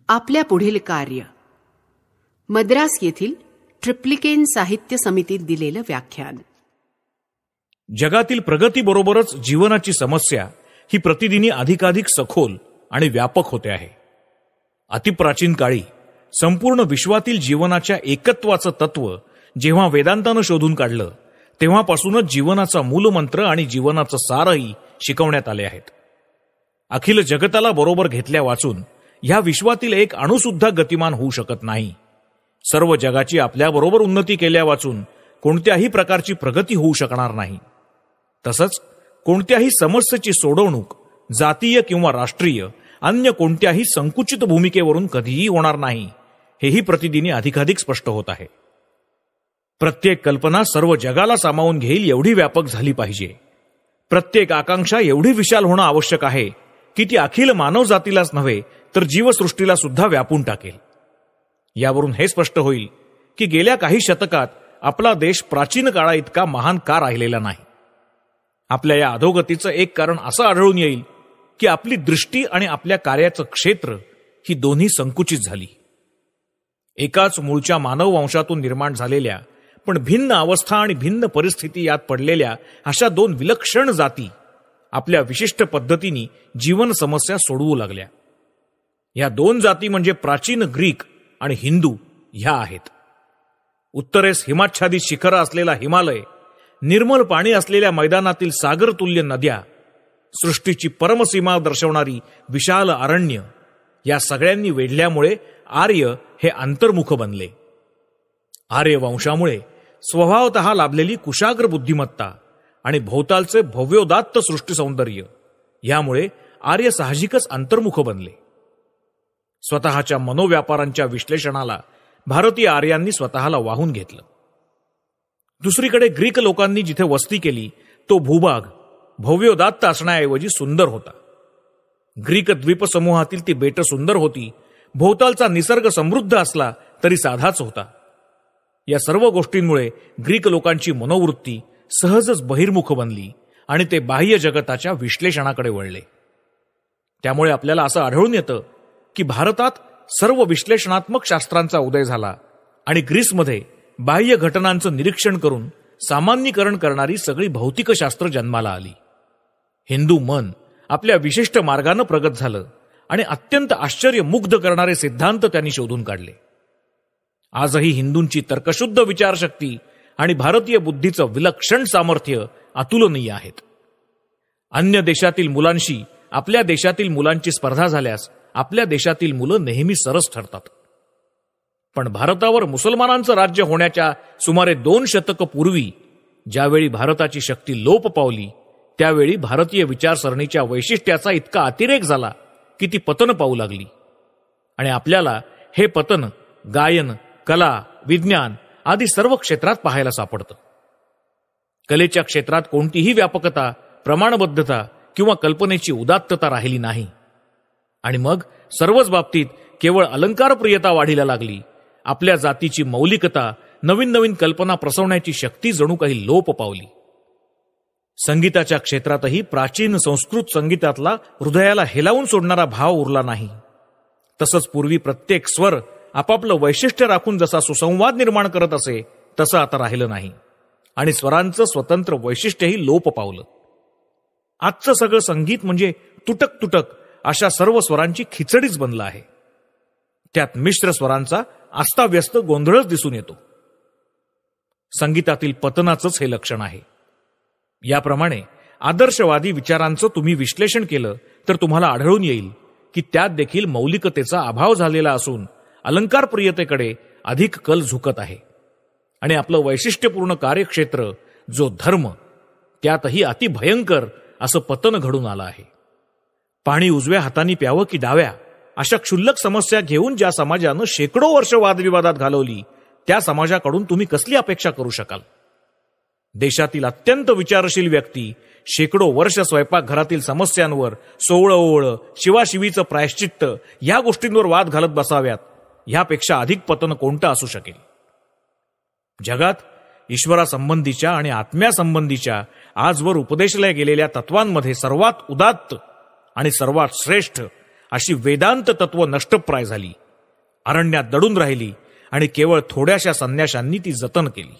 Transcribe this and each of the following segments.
आपल्या पुढील कार्य. मद्रास येथील ट्रिप्लिकेन साहित्य समितीत दिलेलं व्याख्यान. जगातील प्रगतीबरोबरच जीवनाची समस्या ही प्रतिदिनी अधिकाधिक सखोल आणि व्यापक होते आहे. अतिप्राचीन काळी संपूर्ण विश्वातील जीवनाच्या एकत्वाचं तत्व जेव्हा वेदांतानं शोधून काढलं, तेव्हापासूनच जीवनाचा मूलमंत्र आणि जीवनाचं सारही शिकवण्यात आले आहेत. अखिल जगताला बरोबर घेतल्या वाचून ह्या विश्वातील एक अणुसुद्धा गतिमान होऊ शकत नाही. सर्व जगाची आपल्याबरोबर उन्नती केल्या वाचून कोणत्याही प्रकारची प्रगती होऊ शकणार नाही. तसंच कोणत्याही समस्येची सोडवणूक जातीय किंवा राष्ट्रीय अन्य कोणत्याही संकुचित भूमिकेवरून कधीही होणार नाही, हेही प्रतिदिनी अधिकाधिक स्पष्ट होत आहे. प्रत्येक कल्पना सर्व जगाला सामावून घेईल एवढी व्यापक झाली पाहिजे. प्रत्येक आकांक्षा एवढी विशाल होणं आवश्यक आहे की ती अखिल मानव जातीलाच नव्हे तर जीवसृष्टीला सुद्धा व्यापून टाकेल. यावरून हे स्पष्ट होईल की गेल्या काही शतकात आपला देश प्राचीन काळा इतका महान का राहिलेला नाही. आपल्या या अधोगतीचं एक कारण असं आढळून येईल की आपली दृष्टी आणि आपल्या कार्याचं क्षेत्र ही दोन्ही संकुचित झाली. एकाच मूळच्या मानव वंशातून निर्माण झालेल्या पण भिन्न अवस्था आणि भिन्न परिस्थिती यात पडलेल्या अशा दोन विलक्षण जाती आपल्या विशिष्ट पद्धतीने जीवन समस्या सोडवू लागल्या. या दोन जाती म्हणजे प्राचीन ग्रीक आणि हिंदू ह्या आहेत. उत्तरेस हिमाच्छादित शिखरं असलेला हिमालय, निर्मल पाणी असलेल्या मैदानातील सागरतुल्य नद्या, सृष्टीची परमसीमा दर्शवणारी विशाल अरण्य, या सगळ्यांनी वेढल्यामुळे आर्य हे अंतर्मुख बनले. आर्य वंशामुळे स्वभावतः लाभलेली कुशाग्र बुद्धिमत्ता आणि भोवतालचे भव्योदात्त सृष्टी सौंदर्य यामुळे आर्य साहजिकच अंतर्मुख बनले. स्वतःच्या मनोव्यापारांच्या विश्लेषणाला भारतीय आर्यांनी स्वतःला वाहून घेतलं. दुसरीकडे ग्रीक लोकांनी जिथे वस्ती केली तो भूभाग भव्योदात्त असण्याऐवजी सुंदर होता. ग्रीक द्वीपसमूहातील ती बेटं सुंदर होती. भोवतालचा निसर्ग समृद्ध असला तरी साधाच होता. या सर्व गोष्टींमुळे ग्रीक लोकांची मनोवृत्ती सहजच बहिर्मुख बनली आणि ते बाह्य जगताच्या विश्लेषणाकडे वळले. त्यामुळे आपल्याला असं आढळून येतं की भारतात सर्व विश्लेषणात्मक शास्त्रांचा उदय झाला आणि ग्रीसमध्ये बाह्य घटनांचं निरीक्षण करून सामान्यीकरण करणारी सगळी भौतिकशास्त्र जन्माला आली. हिंदू मन आपल्या विशिष्ट मार्गानं प्रगत झालं आणि अत्यंत आश्चर्यमुग्ध करणारे सिद्धांत त्यांनी शोधून काढले. आजही हिंदूंची तर्कशुद्ध विचारशक्ती आणि भारतीय बुद्धीचं विलक्षण सामर्थ्य अतुलनीय आहेत. अन्य देशातील मुलांशी आपल्या देशातील मुलांची स्पर्धा झाल्यास आपल्या देशातील मुलं नेहमी सरस ठरतात. पण भारतावर मुसलमानांचं राज्य होण्याच्या सुमारे 2 शतकं पूर्वी ज्यावेळी भारताची शक्ती लोप पावली, त्यावेळी भारतीय विचारसरणीच्या वैशिष्ट्याचा इतका अतिरेक झाला की ती पतन पावू लागली. आणि आपल्याला हे पतन गायन, कला, विज्ञान आदी सर्व क्षेत्रात पाहायला सापडतं. कलेच्या क्षेत्रात कोणतीही व्यापकता, प्रमाणबद्धता किंवा कल्पनेची उदात्तता राहिली नाही. आणि मग सर्वच बाबतीत केवळ अलंकारप्रियता वाढीला लागली. आपल्या जातीची मौलिकता, नवीन नवीन कल्पना प्रसवण्याची शक्ती जणू काही लोप पावली. संगीताच्या क्षेत्रातही प्राचीन संस्कृत संगीतातला हृदयाला हेलावून सोडणारा भाव उरला नाही. तसंच पूर्वी प्रत्येक स्वर आपापलं वैशिष्ट्य राखून जसा सुसंवाद निर्माण करत असे तसं आता राहिलं नाही आणि स्वरांचं स्वतंत्र वैशिष्ट्यही लोप पावलं. आजचं सगळं संगीत म्हणजे तुटक तुटक अशा सर्व स्वरांची खिचडीच बनलं आहे. त्यात मिश्र स्वरांचा अस्ताव्यस्त गोंधळच दिसून येतो. संगीतातील पतनाचंच हे लक्षण आहे. याप्रमाणे आदर्शवादी विचारांचं तुम्ही विश्लेषण केलं तर तुम्हाला आढळून येईल की त्यात देखील मौलिकतेचा अभाव झालेला असून अलंकारप्रियतेकडे अधिक कल झुकत आहे. आणि आपलं वैशिष्ट्यपूर्ण कार्यक्षेत्र जो धर्म, त्यातही अतिभयंकर असं पतन घडून आलं आहे. पाणी उजव्या हाताने प्यावं की डाव्या अशा क्षुल्लक समस्या घेऊन ज्या समाजानं शेकडो वर्ष वादविवादात घालवली, त्या समाजाकडून तुम्ही कसली अपेक्षा करू शकाल? देशातील अत्यंत विचारशील व्यक्ती शेकडो वर्ष स्वयंपाकघरातील समस्यांवर सोवळं शिवाशिवीचं प्रायश्चित्त या गोष्टींवर वाद घालत बसाव्यात, ह्यापेक्षा अधिक पतन कोणतं असू शकेल? जगात ईश्वरासंबंधीच्या आणि आत्म्यासंबंधीच्या आजवर उपदेशल्या गेलेल्या तत्वांमध्ये सर्वात उदात्त आणि सर्वात श्रेष्ठ अशी वेदांत तत्व नष्टप्राय झाली, अरण्यात दडून राहिली आणि केवळ थोड्याशा संन्याशांनी ती जतन केली.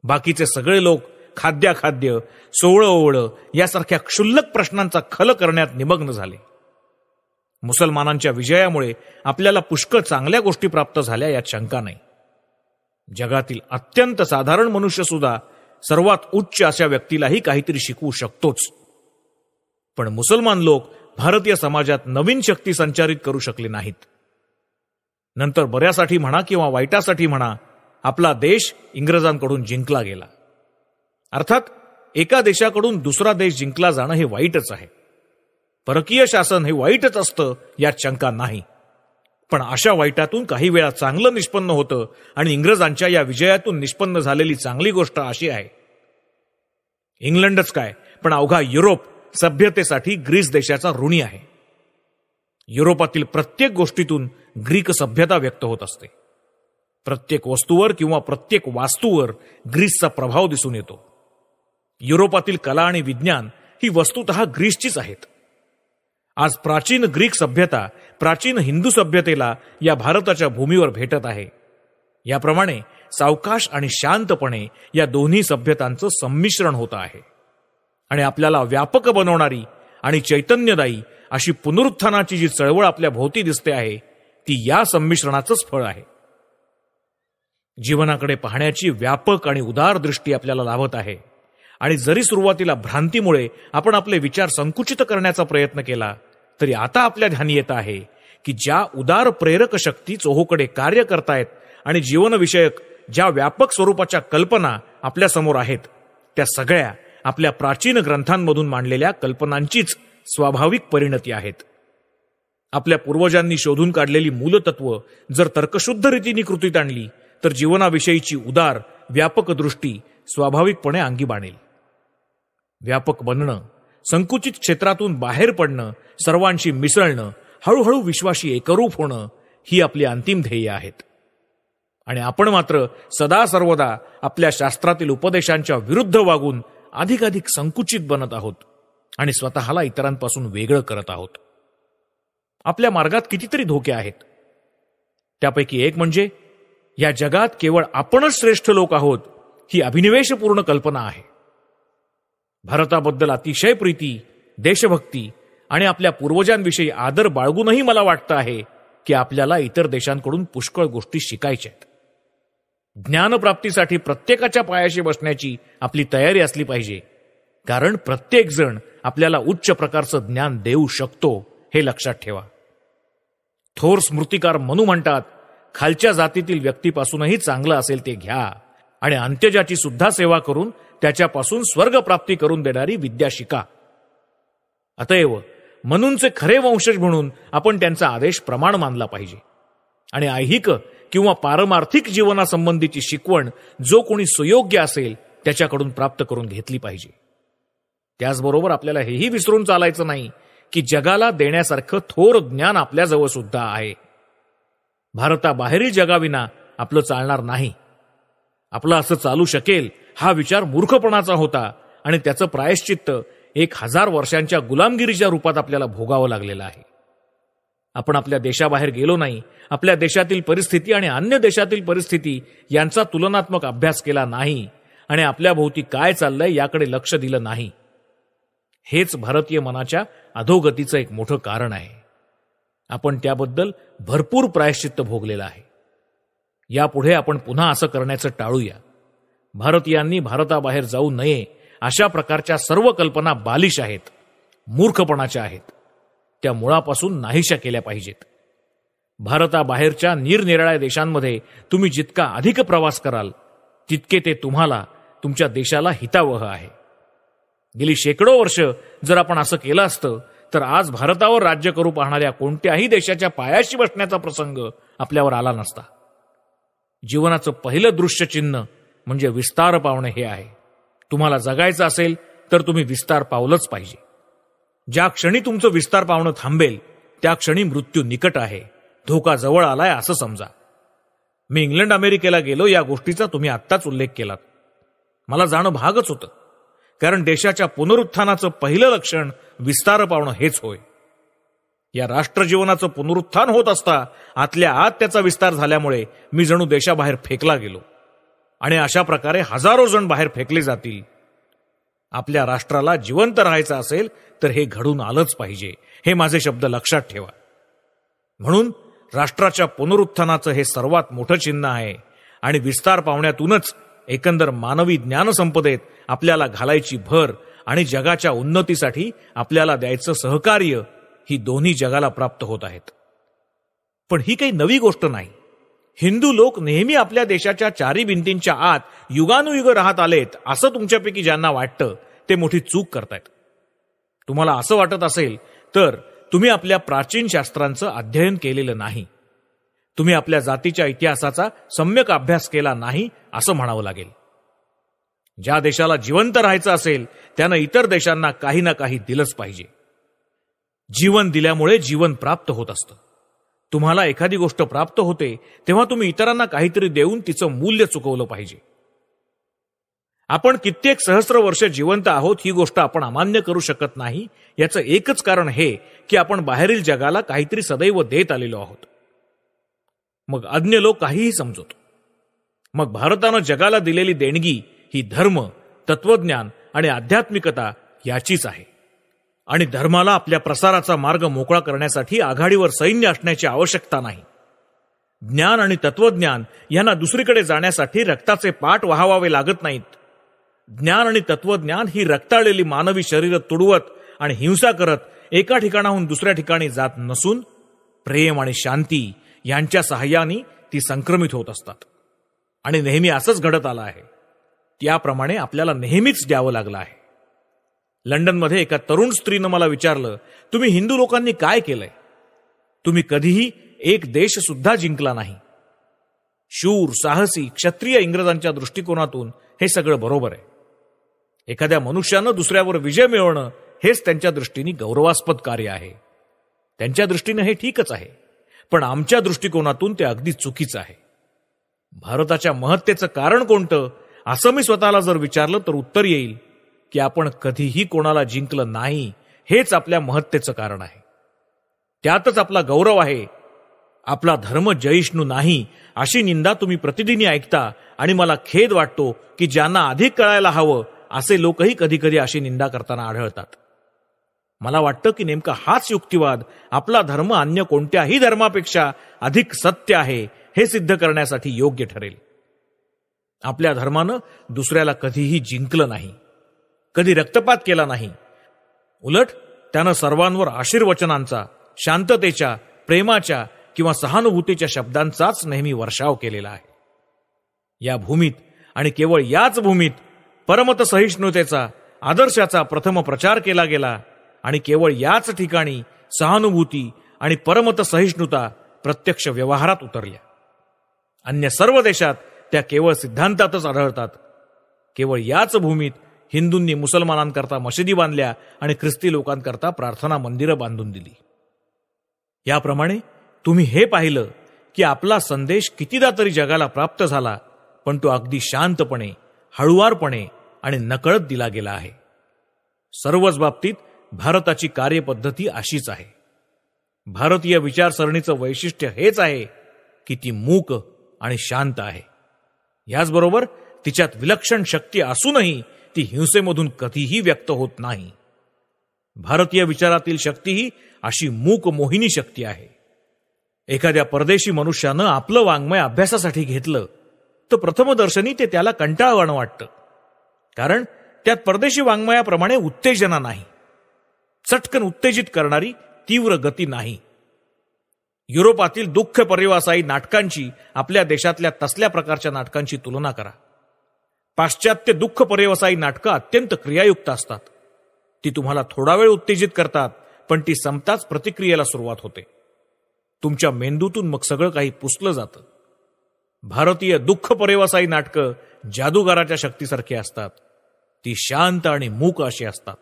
बाकीचे सगळे लोक खाद्याखाद्य, सोवळं ओवळं यासारख्या क्षुल्लक प्रश्नांचा खल करण्यात निमग्न झाले. मुसलमानांच्या विजयामुळे आपल्याला पुष्कळ चांगल्या गोष्टी प्राप्त झाल्या यात शंका नाही. जगातील अत्यंत साधारण मनुष्य सुद्धा सर्वात उच्च अशा व्यक्तीलाही काहीतरी शिकवू शकतोच. पण मुसलमान लोक भारतीय समाजात नवीन शक्ती संचारित करू शकले नाहीत. नंतर बऱ्यासाठी म्हणा किंवा वाईटासाठी म्हणा, आपला देश इंग्रजांकडून जिंकला गेला. अर्थात एका देशाकडून दुसरा देश जिंकला जाणं हे वाईटच आहे. परकीय शासन हे वाईटच असतं यात शंका नाही. पण अशा वाईटातून काही वेळा चांगलं निष्पन्न होतं आणि इंग्रजांच्या या विजयातून निष्पन्न झालेली चांगली गोष्ट अशी आहे, इंग्लंडच काय पण अवघा युरोप सभ्यतेसाठी ग्रीस देशाचा ऋणी आहे. युरोपातील प्रत्येक गोष्टीतून ग्रीक सभ्यता व्यक्त होत असते. प्रत्येक वस्तूवर किंवा प्रत्येक वास्तूवर ग्रीसचा प्रभाव दिसून येतो. युरोपातील कला आणि विज्ञान ही वस्तुतः ग्रीसचीच आहेत. आज प्राचीन ग्रीक सभ्यता प्राचीन हिंदू सभ्यतेला या भारताच्या भूमीवर भेटत आहे. याप्रमाणे सावकाश आणि शांतपणे या दोन्ही सभ्यतांचं संमिश्रण होत आहे आणि आपल्याला व्यापक बनवणारी आणि चैतन्यदायी अशी पुनरुत्थानाची जी चळवळ आपल्या भोवती दिसते आहे ती या संमिश्रणाचंच फळ आहे. जीवनाकडे पाहण्याची व्यापक आणि उदार दृष्टी आपल्याला लाभत आहे आणि जरी सुरुवातीला भ्रांतीमुळे आपण आपले विचार संकुचित करण्याचा प्रयत्न केला तरी आता आपल्या ध्यानी येत आहे की ज्या उदार प्रेरक शक्ती चोहोकडे कार्य करतायत आणि जीवनविषयक ज्या व्यापक स्वरूपाच्या कल्पना आपल्या समोर आहेत त्या सगळ्या आपल्या प्राचीन ग्रंथांमधून मांडलेल्या कल्पनांचीच स्वाभाविक परिणती आहेत. आपल्या पूर्वजांनी शोधून काढलेली मूलतत्व जर तर्कशुद्ध रीतीने कृतीत आणली तर जीवनाविषयीची उदार व्यापक दृष्टी स्वाभाविकपणे अंगी बाणेल. व्यापक बनणं, संकुचित क्षेत्रातून बाहेर पडणं, सर्वांशी मिसळणं, हळूहळू विश्वाशी एकरूप होणं ही आपली अंतिम ध्येय आहेत. आणि आपण मात्र सदा सर्वदा आपल्या शास्त्रातील उपदेशांच्या विरुद्ध वागून अधिकाधिक संकुचित बनत आहोत आणि स्वतःला इतरांपासून वेगळं करत आहोत. आपल्या मार्गात कितीतरी धोके आहेत. त्यापैकी एक म्हणजे या जगात केवळ आपणच श्रेष्ठ लोक आहोत ही अभिनिवेशपूर्ण कल्पना आहे. भारताबद्दल अतिशय प्रीती, देशभक्ती आणि आपल्या पूर्वजांविषयी आदर बाळगूनही मला वाटतं आहे की आपल्याला इतर देशांकडून पुष्कळ गोष्टी शिकायच्या आहेत. ज्ञानप्राप्तीसाठी प्रत्येकाच्या पायाशी बसण्याची आपली तयारी असली पाहिजे, कारण प्रत्येक जण आपल्याला उच्च प्रकारचं ज्ञान देऊ शकतो हे लक्षात ठेवा. थोर स्मृतिकार मनू म्हणतात, खालच्या जातीतील व्यक्तीपासूनही चांगलं असेल ते घ्या आणि अंत्यजाची सुद्धा सेवा करून त्याच्यापासून स्वर्गप्राप्ती करून देणारी विद्या शिका. अतएव मनूंचे खरे वंशज म्हणून आपण त्यांचा आदेश प्रमाण मानला पाहिजे आणि ऐहिक किंवा पारमार्थिक जीवनासंबंधीची शिकवण जो कोणी सुयोग्य असेल त्याच्याकडून प्राप्त करून घेतली पाहिजे. त्याचबरोबर आपल्याला हेही विसरून चालायचं नाही की जगाला देण्यासारखं थोर ज्ञान आपल्याजवळ सुद्धा आहे. भारताबाहेरील जगाविना आपलं चालणार नाही. आपलं असं चालू शकेल हा विचार मूर्खपणाचा होता आणि त्याचं प्रायश्चित्त 1000 वर्षांच्या गुलामगिरीच्या रूपात आपल्याला भोगावं लागलेलं आहे. आपण आपल्या देशाबाहेर गेलो नाही, आपल्या देशातील परिस्थिती आणि अन्य देशातील परिस्थिती यांचा तुलनात्मक अभ्यास केला नाही आणि आपल्या भोवती काय चाललंय याकडे लक्ष दिलं नाही. हेच भारतीय मनाच्या अधोगतीचं एक मोठं कारण आहे. आपण त्याबद्दल भरपूर प्रायश्चित्त भोगलेलं आहे. यापुढे आपण पुन्हा असं करण्याचं टाळूया. भारतीयांनी भारताबाहेर जाऊ नये अशा प्रकारच्या सर्व कल्पना बालिश आहेत, मूर्खपणाच्या आहेत. त्या मुळापासून नाहीशा केल्या पाहिजेत. भारताबाहेरच्या निरनिराळ्या देशांमध्ये तुम्ही जितका अधिक प्रवास कराल तितके ते तुम्हाला, तुमच्या देशाला हितावह आहे. गेली शेकडो वर्ष जर आपण असं केलं असतं तर आज भारतावर राज्य करू पाहणाऱ्या कोणत्याही देशाच्या पायाशी बसण्याचा प्रसंग आपल्यावर आला नसता. जीवनाचं पहिलं दृश्य चिन्ह म्हणजे विस्तार पावणे हे आहे. तुम्हाला जगायचं असेल तर तुम्ही विस्तार पावलंच पाहिजे. ज्या क्षणी तुमचं विस्तार पावणं थांबेल त्या क्षणी मृत्यू निकट आहे, धोका जवळ आलाय असं समजा. मी इंग्लंड अमेरिकेला गेलो या गोष्टीचा तुम्ही आत्ताच उल्लेख केलात. मला जाणं भागच होतं, कारण देशाच्या पुनरुत्थानाचं पहिलं लक्षण विस्तार पावणं हेच होय. या राष्ट्रजीवनाचं पुनरुत्थान होत असता आतल्या आत त्याचा विस्तार झाल्यामुळे मी जणू देशाबाहेर फेकला गेलो आणि अशा प्रकारे हजारो जण बाहेर फेकले जातील. आपल्या राष्ट्राला जिवंत राहायचं असेल तर हे घडून आलंच पाहिजे, हे माझे शब्द लक्षात ठेवा. म्हणून राष्ट्राच्या पुनरुत्थानाचं हे सर्वात मोठं चिन्ह आहे आणि विस्तार पावण्यातूनच एकंदर मानवी ज्ञानसंपदेत आपल्याला घालायची भर आणि जगाच्या उन्नतीसाठी आपल्याला द्यायचं सहकार्य ही दोन्ही जगाला प्राप्त होत आहेत. पण ही काही नवी गोष्ट नाही. हिंदू लोक नेहमी आपल्या देशाच्या चारी भिंतींच्या आत युगानुयुग राहत आलेत असं तुमच्यापैकी ज्यांना वाटतं ते मोठी चूक करतायत. तुम्हाला असं वाटत असेल तर तुम्ही आपल्या प्राचीन शास्त्रांचं अध्ययन केलेलं नाही, तुम्ही आपल्या जातीच्या इतिहासाचा सम्यक अभ्यास केला नाही असं म्हणावं लागेल. ज्या देशाला जिवंत राहायचं असेल त्यानं इतर देशांना काही ना काही दिलंच पाहिजे. जीवन दिल्यामुळे जीवन प्राप्त होत असतं. तुम्हाला एखादी गोष्ट प्राप्त होते तेव्हा तुम्ही इतरांना काहीतरी देऊन तिचं मूल्य चुकवलं पाहिजे. आपण कित्येक सहस्र वर्ष जिवंत आहोत ही गोष्ट आपण अमान्य करू शकत नाही. याचं एकच कारण हे की आपण बाहेरील जगाला काहीतरी सदैव देत आलेलो आहोत. मग अज्ञ लोक काहीही समजतो. मग भारतानं जगाला दिलेली देणगी ही धर्म, तत्वज्ञान आणि आध्यात्मिकता याचीच आहे. आणि धर्माला आपल्या प्रसाराचा मार्ग मोकळा करण्यासाठी आघाडीवर सैन्य असण्याची आवश्यकता नाही. ज्ञान आणि तत्वज्ञान यांना दुसरीकडे जाण्यासाठी रक्ताचे पाट वहावावे लागत नाहीत. ज्ञान आणि तत्वज्ञान ही रक्ताळलेली मानवी शरीर तुडवत आणि हिंसा करत एका ठिकाणाहून दुसऱ्या ठिकाणी जात नसून प्रेम आणि शांती यांच्या सहाय्याने ती संक्रमित होत असतात. आणि नेहमी असंच घडत आलं आहे. त्याप्रमाणे आपल्याला नेहमीच द्यावं लागलं आहे. लंडनमध्ये एका तरुण स्त्रीनं मला विचारलं, तुम्ही हिंदू लोकांनी काय केलंय? तुम्ही कधीही एक देश सुद्धा जिंकला नाही. शूर, साहसी, क्षत्रिय इंग्रजांच्या दृष्टिकोनातून हे सगळं बरोबर आहे. एखाद्या मनुष्यानं दुसऱ्यावर विजय मिळवणं हेच त्यांच्या दृष्टीने गौरवास्पद कार्य आहे. त्यांच्या दृष्टीने हे ठीकच आहे, पण आमच्या दृष्टिकोनातून ते अगदी चुकीचं आहे. भारताच्या महत्तेचं कारण कोणतं असं मी स्वतःला जर विचारलं तर उत्तर येईल की आपण कधीही कोणाला जिंकलं नाही हेच आपल्या महत्तेचं कारण आहे. त्यातच आपला गौरव आहे. आपला धर्म जयिष्णू नाही अशी निंदा तुम्ही प्रतिदिनी ऐकता आणि मला खेद वाटतो की ज्यांना अधिक कळायला हवं असे लोकही कधी कधी अशी निंदा करताना आढळतात. मला वाटतं की नेमका हाच युक्तिवाद आपला धर्म अन्य कोणत्याही धर्मापेक्षा अधिक सत्य आहे हे सिद्ध करण्यासाठी योग्य ठरेल. आपल्या धर्मानं दुसऱ्याला कधीही जिंकलं नाही, कधी रक्तपात केला नाही. उलट त्यानं सर्वांवर आशीर्वचनांचा, शांततेच्या, प्रेमाच्या किंवा सहानुभूतीच्या शब्दांचाच नेहमी वर्षाव केलेला आहे. या भूमीत आणि केवळ याच भूमीत परमत सहिष्णुतेचा, आदर्शाचा प्रथम प्रचार केला गेला आणि केवळ याच ठिकाणी सहानुभूती आणि परमत सहिष्णुता प्रत्यक्ष व्यवहारात उतरल्या. अन्य सर्व देशात त्या केवळ सिद्धांतातच आढळतात. केवळ याच भूमीत हिंदूंनी मुसलमानांकरता मशिदी बांधल्या आणि ख्रिस्ती लोकांकरता प्रार्थना मंदिरं बांधून दिली. याप्रमाणे तुम्ही हे पाहिलं की आपला संदेश कितीदा तरी जगाला प्राप्त झाला, पण तो अगदी शांतपणे, हळुवारपणे आणि नकळत दिला गेला आहे. सर्वच बाबतीत भारताची कार्यपद्धती अशीच आहे. भारतीय विचारसरणीचं वैशिष्ट्य हेच आहे की ती मूक आणि शांत आहे. याचबरोबर तिच्यात विलक्षण शक्ती असूनही ती हिंसेमधून कधीही व्यक्त होत नाही. भारतीय विचारातील शक्ती ही अशी मूक मोहिनी शक्ती आहे. एखाद्या परदेशी मनुष्यानं आपलं वाङ्मय अभ्यासासाठी घेतलं तर प्रथमदर्शनी ते त्याला कंटाळवाणं वाटतं, कारण त्यात परदेशी वाङ्मयाप्रमाणे उत्तेजना नाही, चटकन उत्तेजित करणारी तीव्र गती नाही. युरोपातील दुःख परिवासाई नाटकांची आपल्या देशातल्या तसल्या प्रकारच्या नाटकांची तुलना करा. पाश्चात्य दुःख परिवसाई नाटकं अत्यंत क्रियायुक्त असतात. ती तुम्हाला थोडा वेळ उत्तेजित करतात, पण ती संपताच प्रतिक्रियेला सुरुवात होते. तुमच्या मेंदूतून मग सगळं काही पुसलं जातं. भारतीय दुःख परिवसाई नाटकं जादूगाराच्या शक्तीसारखी असतात. ती शांत आणि मूक अशी असतात.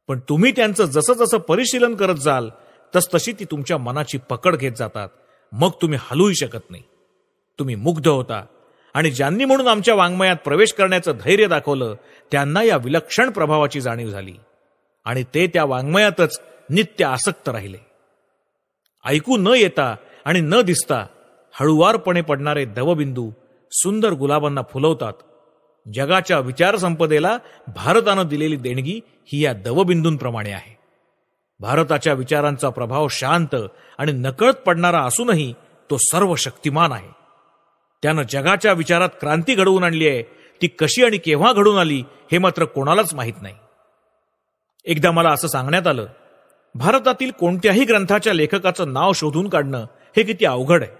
पण तुम्ही त्यांचं जसं जसं परिशीलन करत जाल तसतशी ती तुमच्या मनाची पकड घेत जातात. मग तुम्ही हलूही शकत नाही. तुम्ही मुग्ध होता आणि ज्यांनी म्हणून आमच्या वाङ्मयात प्रवेश करण्याचं धैर्य दाखवलं त्यांना या विलक्षण प्रभावाची जाणीव झाली आणि ते त्या वाङ्मयातच नित्य आसक्त राहिले. ऐकू न येता आणि न दिसता हळुवारपणे पडणारे दवबिंदू सुंदर गुलाबांना फुलवतात. जगाच्या विचारसंपदेला भारतानं दिलेली देणगी ही या दवबिंदूंप्रमाणे आहे. भारताच्या विचारांचा प्रभाव शांत आणि नकळत पडणारा असूनही तो सर्व शक्तिमान आहे. त्यानं जगाच्या विचारात क्रांती घडवून आणली आहे. ती कशी आणि केव्हा घडून आली हे मात्र कोणालाच माहीत नाही. एकदा मला असं सांगण्यात आलं, भारतातील कोणत्याही ग्रंथाच्या लेखकाचं नाव शोधून काढणं हे किती अवघड आहे.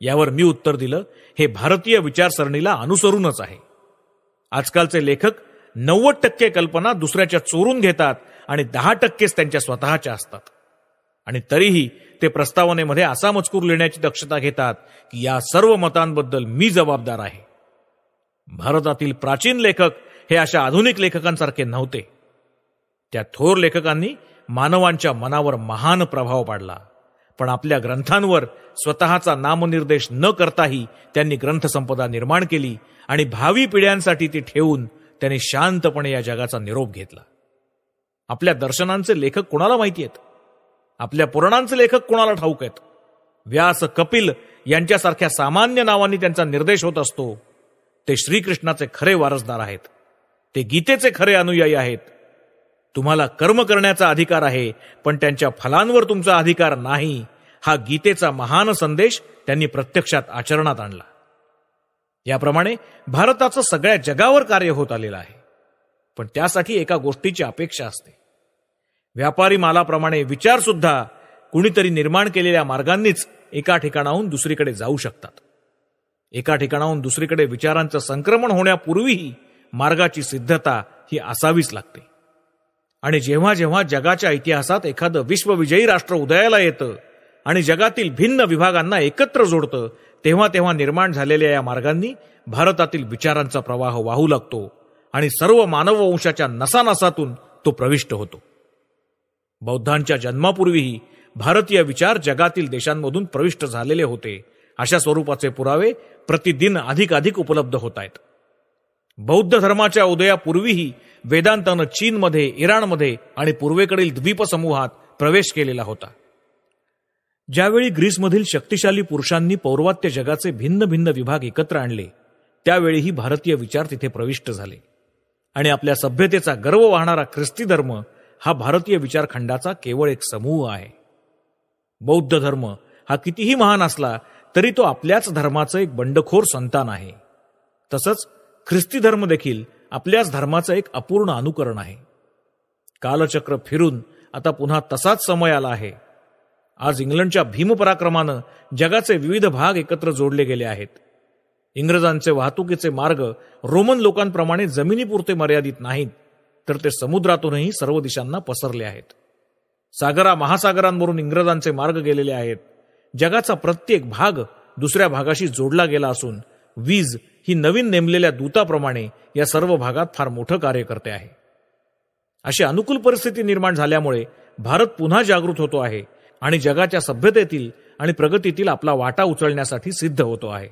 यावर मी उत्तर दिलं, हे भारतीय विचारसरणीला अनुसरूनच आहे. आजकालचे लेखक 90% कल्पना दुसऱ्याच्या चोरून घेतात आणि 10%च त्यांच्या स्वतःच्या असतात. आणि तरीही ते प्रस्तावनेमध्ये असा मजकूर लिहिण्याची दक्षता घेतात की या सर्व मतांबद्दल मी जबाबदार आहे. भारतातील प्राचीन लेखक हे अशा आधुनिक लेखकांसारखे नव्हते. त्या थोर लेखकांनी मानवांच्या मनावर महान प्रभाव पाडला, पण आपल्या ग्रंथांवर स्वतःचा नामनिर्देश न करताही त्यांनी ग्रंथसंपदा निर्माण केली आणि भावी पिढ्यांसाठी ती ठेवून त्यांनी शांतपणे या जगाचा निरोप घेतला. आपल्या दर्शनांचे लेखक कोणाला माहिती आहेत? आपल्या पुराणांचे लेखक कोणाला ठाऊक आहेत? व्यास, कपिल यांच्यासारख्या सामान्य नावांनी त्यांचा निर्देश होत असतो. ते श्रीकृष्णाचे खरे वारसदार आहेत. ते गीतेचे खरे अनुयायी आहेत. तुम्हाला कर्म करण्याचा अधिकार आहे, पण त्यांच्या फलांवर तुमचा अधिकार नाही. हा गीतेचा महान संदेश त्यांनी प्रत्यक्षात आचरणात आणला. याप्रमाणे भारताचं सगळ्या जगावर कार्य होत आलेलं आहे. पण त्यासाठी एका गोष्टीची अपेक्षा असते. व्यापारी मालाप्रमाणे विचार सुद्धा कुणीतरी निर्माण केलेल्या मार्गांनीच एका ठिकाणाहून दुसरीकडे जाऊ शकतात. एका ठिकाणाहून दुसरीकडे विचारांचं संक्रमण होण्यापूर्वीही मार्गाची सिद्धता ही असावीच लागते. आणि जेव्हा जेव्हा जगाच्या इतिहासात एखादं विश्वविजयी राष्ट्र उदयाला येतं आणि जगातील भिन्न विभागांना एकत्र जोडतं, तेव्हा तेव्हा निर्माण झालेल्या या मार्गांनी भारतातील विचारांचा प्रवाह वाहू लागतो आणि सर्व मानववंशाच्या नसानसातून तो प्रविष्ट होतो. बौद्धांच्या जन्मापूर्वीही भारतीय विचार जगातील देशांमधून प्रविष्ट झालेले होते. अशा स्वरूपाचे पुरावे प्रतिदिन अधिकाधिक उपलब्ध होत आहेत. बौद्ध धर्माच्या उदयापूर्वीही वेदांतानं चीनमध्ये, इराणमध्ये आणि पूर्वेकडील द्वीपसमूहात प्रवेश केलेला होता. ज्यावेळी ग्रीसमधील शक्तिशाली पुरुषांनी पौर्वात्य जगाचे भिन्न भिन्न विभाग एकत्र आणले, त्यावेळीही भारतीय विचार तिथे प्रविष्ट झाले. आणि आपल्या सभ्यतेचा गर्व वाहणारा ख्रिस्ती धर्म हा भारतीय विचारखंडाचा केवळ एक समूह आहे. बौद्ध धर्म हा कितीही महान असला तरी तो आपल्याच धर्माचं एक बंडखोर संतान आहे. तसंच ख्रिस्ती धर्म देखील आपल्याच धर्माचं एक अपूर्ण अनुकरण आहे. कालचक्र फिरून आता पुन्हा तसाच समय आला आहे. आज इंग्लंडच्या भीमपराक्रमानं जगाचे विविध भाग एकत्र जोडले गेले आहेत. इंग्रजांचे वाहतुकीचे मार्ग रोमन लोकांप्रमाणे जमिनीपुरते मर्यादित नाहीत, तर ते समुद्रातूनही सर्व दिशांना पसरले आहेत. सागरा महासागरांवरून इंग्रजांचे मार्ग गेलेले आहेत. जगाचा प्रत्येक भाग दुसऱ्या भागाशी जोडला गेला असून वीज ही नवीन नेमलेल्या दूताप्रमाणे या सर्व भागात फार मोठं कार्य करते आहे. अशी अनुकूल परिस्थिती निर्माण झाल्यामुळे भारत पुन्हा जागृत होतो आहे आणि जगाच्या सभ्यतेतील आणि प्रगतीतील आपला वाटा उचलण्यासाठी सिद्ध होतो आहे.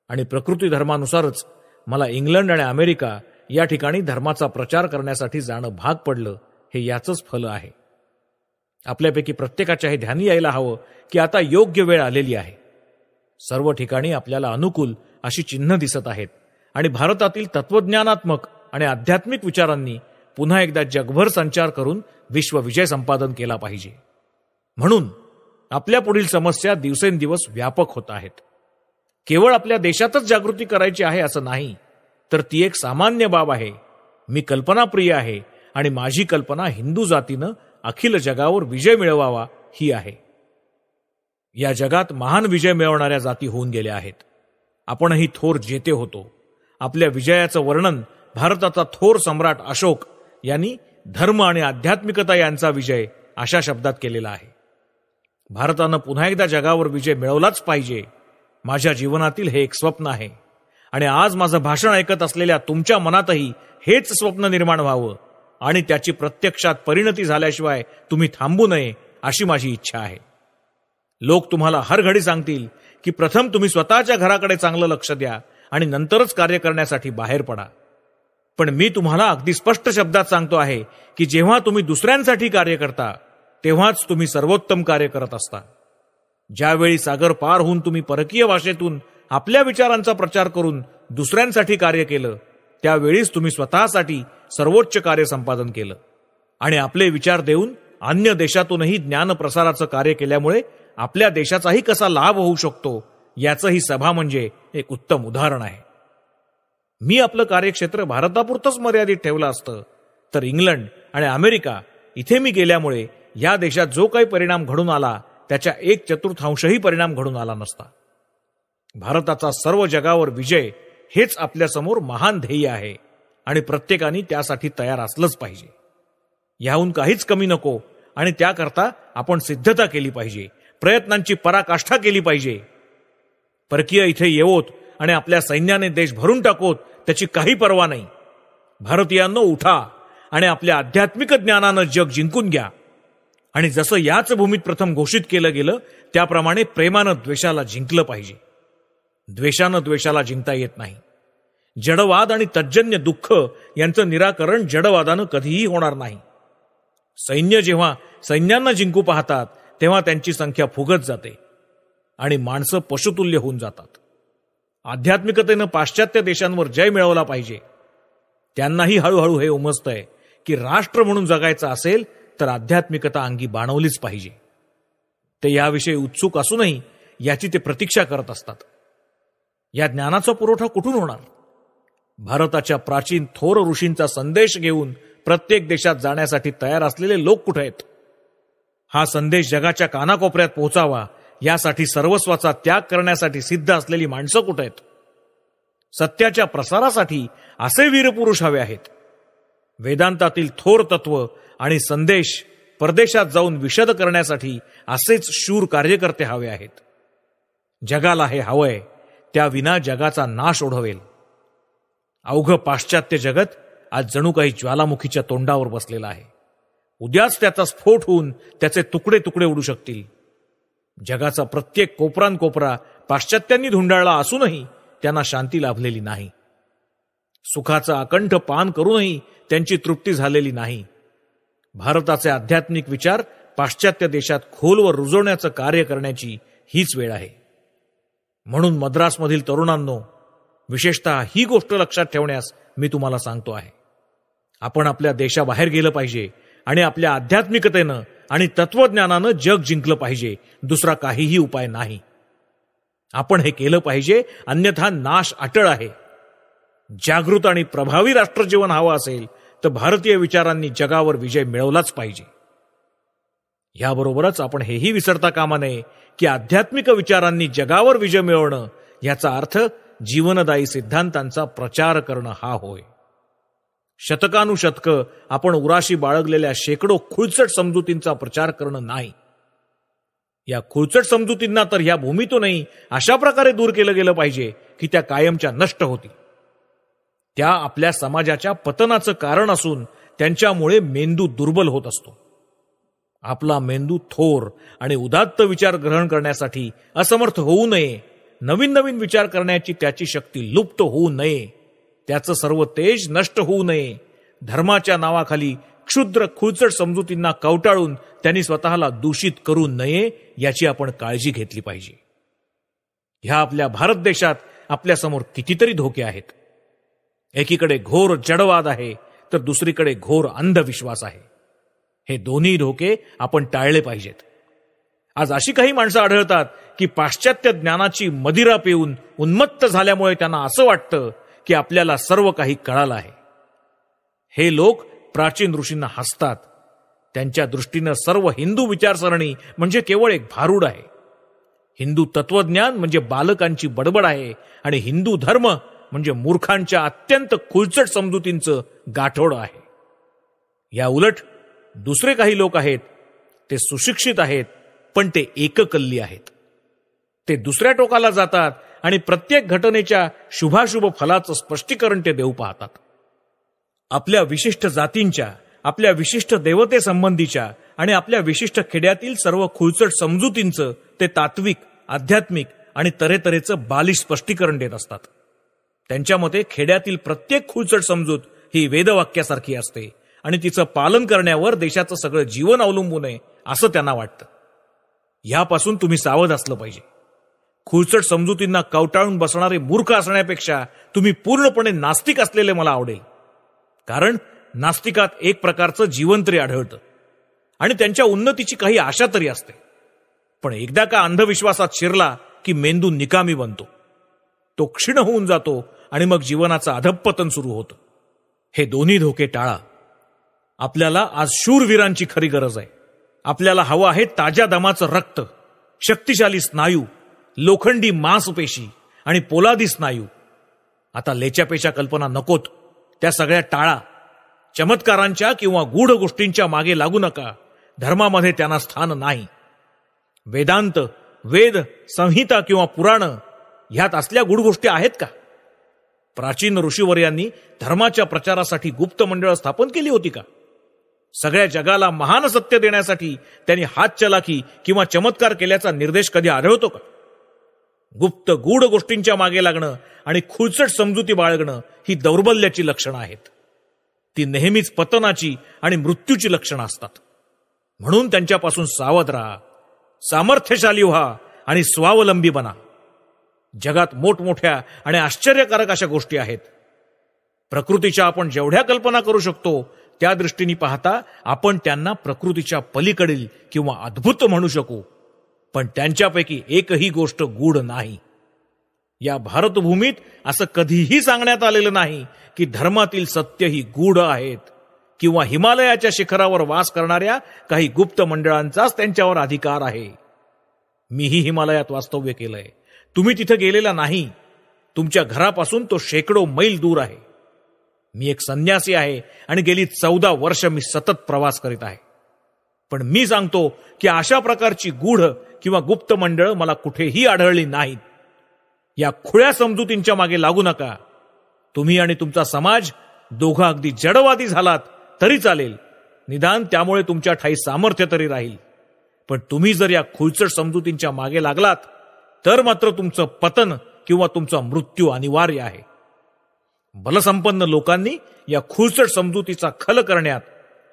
आणि प्रकृती धर्मानुसारच मला इंग्लंड आणि अमेरिका या ठिकाणी धर्माचा प्रचार करण्यासाठी जाणं भाग पडलं, हे याचंच फल आहे. आपल्यापैकी प्रत्येकाच्या हे ध्यानी यायला हवं की आता योग्य वेळ आलेली आहे. सर्व ठिकाणी आपल्याला अनुकूल अशी चिन्ह दिसत आहेत आणि भारतातील तत्वज्ञानात्मक आणि आध्यात्मिक विचारांनी पुन्हा एकदा जगभर संचार करून विश्वविजय संपादन केला पाहिजे. म्हणून आपल्या पुढील समस्या दिवसेंदिवस व्यापक होत आहेत. केवळ आपल्या देशातच जागृती करायची आहे असं नाही, तर ती एक सामान्य बाब आहे. मी कल्पनाप्रिय आहे आणि माझी कल्पना हिंदू जातीनं अखिल जगावर विजय मिळवावा ही आहे. या जगात महान विजय मिळवणाऱ्या जाती होऊन गेल्या आहेत. आपणही थोर जेते होतो. आपल्या विजयाचं वर्णन भारताचा थोर सम्राट अशोक यांनी धर्म आणि आध्यात्मिकता यांचा विजय अशा शब्दात केलेला आहे. भारतानं पुन्हा एकदा जगावर विजय मिळवलाच पाहिजे. माझ्या जीवनातील हे एक स्वप्न आहे आणि आज माझं भाषण ऐकत असलेल्या तुमच्या मनातही हेच स्वप्न निर्माण व्हावं आणि त्याची प्रत्यक्षात परिणती झाल्याशिवाय तुम्ही थांबू नये अशी माझी इच्छा आहे. लोक तुम्हाला हर घडी सांगतील की प्रथम तुम्ही स्वतःच्या घराकडे चांगलं लक्ष द्या आणि नंतरच कार्य करण्यासाठी बाहेर पडा. पण मी तुम्हाला अगदी स्पष्ट शब्दात सांगतो आहे की जेव्हा तुम्ही दुसऱ्यांसाठी कार्य करता तेव्हाच तुम्ही सर्वोत्तम कार्य करत असता. ज्यावेळी सागर पार होऊन तुम्ही परकीय भाषेतून आपल्या विचारांचा प्रचार करून दुसऱ्यांसाठी कार्य केलं, त्यावेळीच तुम्ही स्वतःसाठी सर्वोच्च कार्य संपादन केलं आणि आपले विचार देऊन अन्य देशातूनही ज्ञान प्रसाराचं कार्य केल्यामुळे आपल्या देशाचाही कसा लाभ होऊ शकतो याचं ही सभा म्हणजे एक उत्तम उदाहरण आहे. मी आपलं कार्यक्षेत्र भारतापुरतंच मर्यादित ठेवलं असतं तर इंग्लंड आणि अमेरिका इथे मी गेल्यामुळे या देशात जो काही परिणाम घडून आला त्याच्या 1/4 परिणाम घडून आला नसता. भारताचा सर्व जगावर विजय हेच आपल्यासमोर महान ध्येय आहे आणि प्रत्येकाने त्यासाठी तयार असलंच पाहिजे. याहून काहीच कमी नको आणि त्याकरता आपण सिद्धता केली पाहिजे, प्रयत्नांची पराकाष्ठा केली पाहिजे. परकीय इथे येवोत आणि आपल्या सैन्याने देश भरून टाकोत त्याची काही पर्वा नाही. भारतीयांनो, उठा आणि आपल्या आध्यात्मिक ज्ञानानं जग जिंकून घ्या. आणि जसं याच भूमीत प्रथम घोषित केलं गेलं त्याप्रमाणे प्रेमानं द्वेषाला जिंकलं पाहिजे. द्वेषानं द्वेषाला जिंकता येत नाही. जडवाद आणि तज्जन्य दुःख यांचं निराकरण जडवादानं कधीही होणार नाही. सैन्य जेव्हा सैन्यांना जिंकू पाहतात तेव्हा त्यांची संख्या फुगत जाते आणि माणसं पशुतुल्य होऊन जातात. आध्यात्मिकतेनं पाश्चात्य देशांवर जय मिळवला पाहिजे. त्यांनाही हळूहळू हे उमजतंय की राष्ट्र म्हणून जगायचं असेल तर आध्यात्मिकता अंगी बाणवलीच पाहिजे. ते याविषयी उत्सुक असूनही याची ते प्रतीक्षा करत असतात. या ज्ञानाचा पुरवठा कुठून होणार? भारताच्या प्राचीन थोर ऋषींचा संदेश घेऊन प्रत्येक देशात जाण्यासाठी तयार असलेले लोक कुठे आहेत? हा संदेश जगाच्या कानाकोपऱ्यात पोहोचावा यासाठी सर्वस्वाचा त्याग करण्यासाठी सिद्ध असलेली माणसं कुठे आहेत? सत्याच्या प्रसारासाठी असे वीरपुरुष हवे आहेत. वेदांतातील थोर तत्व आणि संदेश परदेशात जाऊन विशद करण्यासाठी असेच शूर कार्यकर्ते हवे आहेत. जगाला हे हवंय, त्या विना जगाचा नाश ओढवेल. अवघं पाश्चात्य जगत आज जणू काही ज्वालामुखीच्या तोंडावर बसलेला आहे. उद्याच त्याचा स्फोट होऊन त्याचे तुकडे तुकडे उडू शकतील. जगाचा प्रत्येक कोपरानकोपरा पाश्चात्यांनी धुंडाळला असूनही त्यांना शांती लाभलेली नाही. सुखाचं अकंठ पान करूनही त्यांची तृप्ती झालेली नाही. भारताचे आध्यात्मिक विचार पाश्चात्य देशात खोलवर रुजवण्याचं कार्य करण्याची हीच वेळ आहे. म्हणून मद्रासमधील तरुणांनो, विशेषतः ही गोष्ट लक्षात ठेवण्यास मी तुम्हाला सांगतो आहे. आपण आपल्या देशाबाहेर गेलं पाहिजे आणि आपल्या आध्यात्मिकतेनं आणि तत्वज्ञानानं जग जिंकलं पाहिजे. दुसरा काहीही उपाय नाही. आपण हे केलं पाहिजे, अन्यथा नाश अटळ आहे. जागृत आणि प्रभावी राष्ट्रजीवन हवं असेल तर भारतीय विचारांनी जगावर विजय मिळवलाच पाहिजे. याबरोबरच आपण हेही विसरता कामा नये की आध्यात्मिक विचारांनी जगावर विजय मिळवणं याचा अर्थ जीवनदायी सिद्धांतांचा प्रचार करणं हा होय. शतकानुशतकं आपण उराशी बाळगलेल्या शेकडो खुळचट समजुतींचा प्रचार करणं नाही. या खुळचट समजुतींना तर ह्या भूमीतूनही अशा प्रकारे दूर केलं गेलं पाहिजे की त्या कायमच्या नष्ट होतील. त्या आपल्या समाजाच्या पतनाचं कारण असून त्यांच्यामुळे मेंदू दुर्बल होत असतो. आपला मेंदू थोर आणि उदात्त विचार ग्रहण करण्यासाठी असमर्थ होऊ नये. नवीन नवीन विचार करण्याची त्याची शक्ती लुप्त होऊ नये. त्याचं सर्व तेज नष्ट होऊ नये. धर्माच्या नावाखाली क्षुद्र खुळचट समजुतींना कवटाळून त्यांनी स्वतःला दूषित करू नये याची आपण काळजी घेतली पाहिजे. ह्या आपल्या भारत देशात आपल्यासमोर कितीतरी धोके आहेत. एकीकडे घोर जडवाद आहे तर दुसरीकडे घोर अंधविश्वास आहे. हे दोन्ही धोके आपण टाळले पाहिजेत. आज अशी काही माणसं आढळतात की पाश्चात्य ज्ञानाची मदिरा पिऊन उन्मत्त झाल्यामुळे त्यांना असं वाटतं की आपल्याला सर्व काही कळालं आहे. हे लोक प्राचीन ऋषींना हसतात. त्यांच्या दृष्टीनं सर्व हिंदू विचारसरणी म्हणजे केवळ एक भारूड आहे. हिंदू तत्वज्ञान म्हणजे बालकांची बडबड आहे आणि हिंदू धर्म म्हणजे मूर्खांच्या अत्यंत खुळचट समजुतींचं गाठोडं आहे. या उलट दुसरे काही लोक आहेत, ते सुशिक्षित आहेत पण ते एककल्ली आहेत. ते दुसऱ्या टोकाला जातात आणि प्रत्येक घटनेच्या शुभाशुभ फलाचं स्पष्टीकरण ते देऊ पाहतात. आपल्या विशिष्ट जातींच्या, आपल्या विशिष्ट देवतेसंबंधीच्या आणि आपल्या विशिष्ट खेड्यातील सर्व खुळचट समजुतींचं ते तात्विक, आध्यात्मिक आणि तऱ्हेतऱ्हेचं बालिश स्पष्टीकरण देत असतात. त्यांच्या मते खेड्यातील प्रत्येक खुळचट समजूत ही वेदवाक्यासारखी असते आणि तिचं पालन करण्यावर देशाचं सगळं जीवन अवलंबून आहे असं त्यांना वाटतं. यापासून तुम्ही सावध असलं पाहिजे. खुळचट समजुतींना कवटाळून बसणारे मूर्ख असण्यापेक्षा तुम्ही पूर्णपणे नास्तिक असलेले मला आवडेल. कारण नास्तिकात एक प्रकारचं जीवन तरी आढळतं आणि त्यांच्या उन्नतीची काही आशा तरी असते. पण एकदा का अंधविश्वासात शिरला की मेंदू निकामी बनतो, तो क्षीण होऊन जातो आणि मग जीवनाचं अधःपतन सुरू होतं. हे दोन्ही धोके टाळा. आपल्याला आज शूरवीरांची खरी गरज आहे. आपल्याला हवं आहे ताज्या दमाचं रक्त, शक्तिशाली स्नायू, लोखंडी मांसपेशी आणि पोलादी स्नायू. आता लेच्यापेच्या कल्पना नकोत, त्या सगळ्या टाळा. चमत्कारांच्या किंवा गूढ गोष्टींच्या मागे लागू नका. धर्मामध्ये त्यांना स्थान नाही. वेदांत, वेद, संहिता किंवा पुराण ह्यात असल्या गूढ गोष्टी आहेत का? प्राचीन ऋषीवर्यांनी धर्माच्या प्रचारासाठी गुप्त मंडळ स्थापन केली होती का? सगळ्या जगाला महान सत्य देण्यासाठी त्यांनी हातचलाखी किंवा चमत्कार केल्याचा निर्देश कधी आढळतो का? गुप्त गूढ गोष्टींच्या मागे लागणं आणि खुळचट समजुती बाळगणं ही दौर्बल्याची लक्षणं आहेत. ती नेहमीच पतनाची आणि मृत्यूची लक्षणं असतात. म्हणून त्यांच्यापासून सावध राहा, सामर्थ्यशाली व्हा आणि स्वावलंबी बना. जगात मोठमोठ्या आणि आश्चर्यकारक अशा गोष्टी आहेत. प्रकृतीच्या आपण जेवढ्या कल्पना करू शकतो त्या दृष्टीने पाहता आपण त्यांना प्रकृतीच्या पलीकडील किंवा अद्भुत म्हणू शकू. पण त्यांच्यापैकी एकही गोष्ट गूढ नाही. या भारतभूमीत असं कधीही सांगण्यात आलेलं नाही की धर्मातील सत्य ही गूढ आहेत किंवा हिमालयाच्या शिखरावर वास करणाऱ्या काही गुप्त मंडळांचाच त्यांच्यावर अधिकार आहे. मीही हिमालयात वास्तव्य केलंय. तुम्ही तिथे गेलेला नाही. तुमच्या घरापासून तो शेकडो मैल दूर आहे. मी एक संन्यासी आहे आणि गेली 14 वर्ष मी सतत प्रवास करीत आहे. पण मी सांगतो की अशा प्रकारची गूढ किंवा गुप्त मंडळ मला कुठेही आढळली नाहीत. या खुळ्या समजुतींच्या मागे लागू नका. तुम्ही आणि तुमचा समाज दोघं अगदी जडवादी झालात तरी चालेल. निदान त्यामुळे तुमच्या ठाई सामर्थ्य तरी राहील. पण तुम्ही जर या खुळचट समजुतींच्या मागे लागलात तर मात्र तुमचं पतन किंवा तुमचा मृत्यू अनिवार्य आहे. बलसंपन्न लोकांनी या खुळचट समजुतीचा खल करण्यात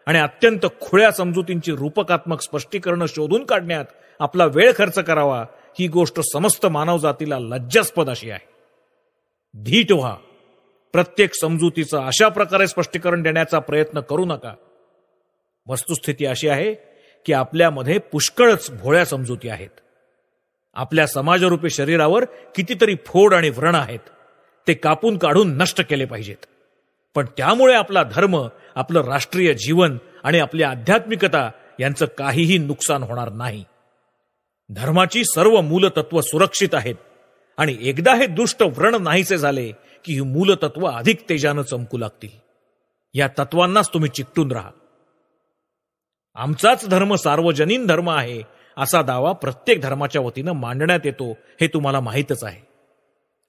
आणि अत्यंत खुळ्या समजुतींची रूपकात्मक स्पष्टीकरण शोधून काढण्यात आपला वेळ खर्च करावा ही गोष्ट समस्त मानवजातीला लज्जास्पद अशी आहे. धीट व्हा. प्रत्येक समजुतीचं अशा प्रकारे स्पष्टीकरण देण्याचा प्रयत्न करू नका. वस्तुस्थिती अशी आहे की आपल्यामध्ये पुष्कळच भोळ्या समजुती आहेत. आपल्या समाजरूपी शरीरावर कितीतरी फोड आणि व्रण आहेत. ते कापून काढून नष्ट केले पाहिजेत. पण त्यामुळे आपला धर्म, आपलं राष्ट्रीय जीवन आणि आपली आध्यात्मिकता यांचं काहीही नुकसान होणार नाही. धर्माची सर्व मूलतत्व सुरक्षित आहेत आणि एकदा हे दुष्ट व्रण नाहीसे झाले की ही मूलतत्व अधिक तेजानं चमकू लागतील. या तत्वांनाच तुम्ही चिकटून राहा. आमचाच धर्म सार्वजनीन धर्म आहे असा दावा प्रत्येक धर्माच्या वतीनं मांडण्यात येतो हे तुम्हाला माहीतच आहे.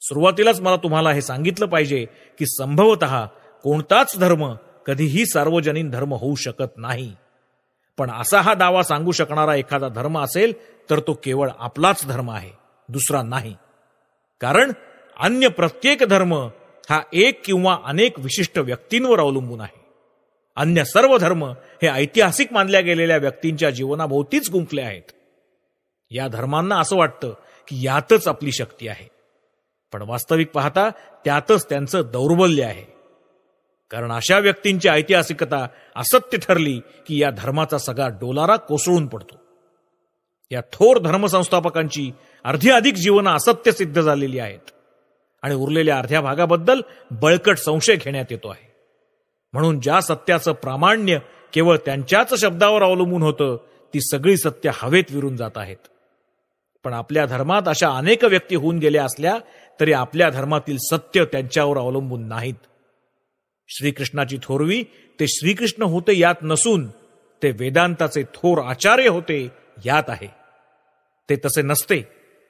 सुरुवातीलाच मला तुम्हाला हे सांगितलं पाहिजे की संभवतः कोणताच धर्म कधीही सार्वजनीन धर्म होऊ शकत नाही. पण असा हा दावा सांगू शकणारा एखादा धर्म असेल तर तो केवळ आपलाच धर्म आहे, दुसरा नाही. कारण अन्य प्रत्येक धर्म हा एक किंवा अनेक विशिष्ट व्यक्तींवर अवलंबून आहे. अन्य सर्व धर्म हे ऐतिहासिक मानल्या गेलेल्या व्यक्तींच्या जीवनाभोवतीच गुंफले आहेत. या धर्मांना असं वाटतं की यातच आपली शक्ती आहे. पण वास्तविक पाहता त्यातच त्यांचं दौर्बल्य आहे. कारण अशा व्यक्तींची ऐतिहासिकता असत्य ठरली की या धर्माचा सगळा डोलारा कोसळून पडतो. या थोर धर्मसंस्थापकांची अर्धी जीवन असत्य सिद्ध झालेली आहेत आणि उरलेल्या अर्ध्या भागाबद्दल बळकट संशय घेण्यात येतो आहे. म्हणून ज्या सत्याचं प्रामाण्य केवळ त्यांच्याच शब्दावर अवलंबून होतं ती सगळी सत्य हवेत विरून जात आहेत. पण आपल्या धर्मात अशा अनेक व्यक्ती होऊन गेल्या असल्या तरी आपल्या धर्मातील सत्य त्यांच्यावर अवलंबून नाहीत. श्रीकृष्णाची थोरवी ते श्रीकृष्ण होते यात नसून ते वेदांताचे थोर आचार्य होते यात आहे. ते तसे नसते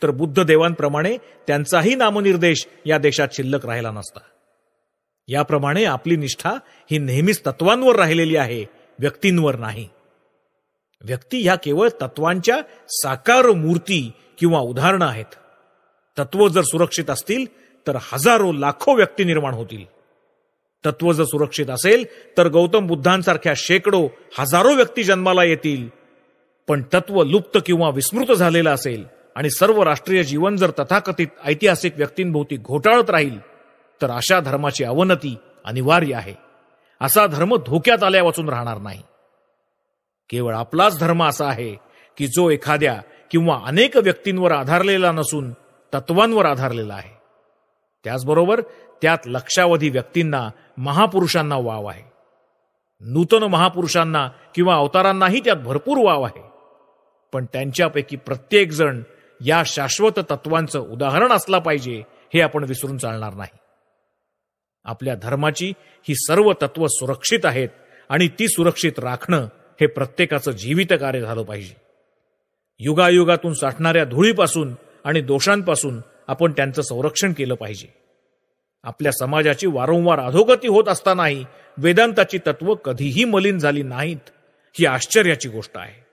तर बुद्ध देवांप्रमाणे त्यांचाही नामनिर्देश या देशात शिल्लक राहिला नसता. याप्रमाणे आपली निष्ठा ही नेहमीच तत्वांवर राहिलेली आहे, व्यक्तींवर नाही. व्यक्ती ह्या केवळ तत्वांच्या साकार मूर्ती किंवा उदाहरणं आहेत. तत्व जर सुरक्षित असतील तर हजारो लाखो व्यक्ती निर्माण होतील. तत्व जर सुरक्षित असेल तर गौतम बुद्धांसारख्या शेकडो हजारो व्यक्ती जन्माला येतील. पण तत्व लुप्त किंवा विस्मृत झालेलं असेल आणि सर्व राष्ट्रीय जीवन जर तथाकथित ऐतिहासिक व्यक्तींभोवती घोटाळत राहील तर अशा धर्माची अवनती अनिवार्य आहे. असा धर्म धोक्यात आल्या वाचून राहणार नाही. केवळ आपलाच धर्म असा आहे की जो एखाद्या किंवा अनेक व्यक्तींवर आधारलेला नसून तत्वांवर आधारलेला आहे. त्याचबरोबर त्यात लक्षावधी व्यक्तींना, महापुरुषांना वाव आहे. नूतन महापुरुषांना किंवा अवतारांनाही त्यात भरपूर वाव आहे. पण त्यांच्यापैकी प्रत्येक जण या शाश्वत तत्वांचं उदाहरण असला पाहिजे हे आपण विसरून चालणार नाही. आपल्या धर्माची ही सर्व तत्व सुरक्षित आहेत आणि ती सुरक्षित राखणं हे प्रत्येकाचं जीवित कार्य झालं पाहिजे. युगायुगातून साठणाऱ्या धुळीपासून आणि दोषांपासून आपण त्यांचं संरक्षण केलं पाहिजे. आपल्या समाजाची वारंवार अधोगती होत असतानाही वेदांताची तत्व कधीही मलिन झाली नाहीत ही आश्चर्याची गोष्ट आहे.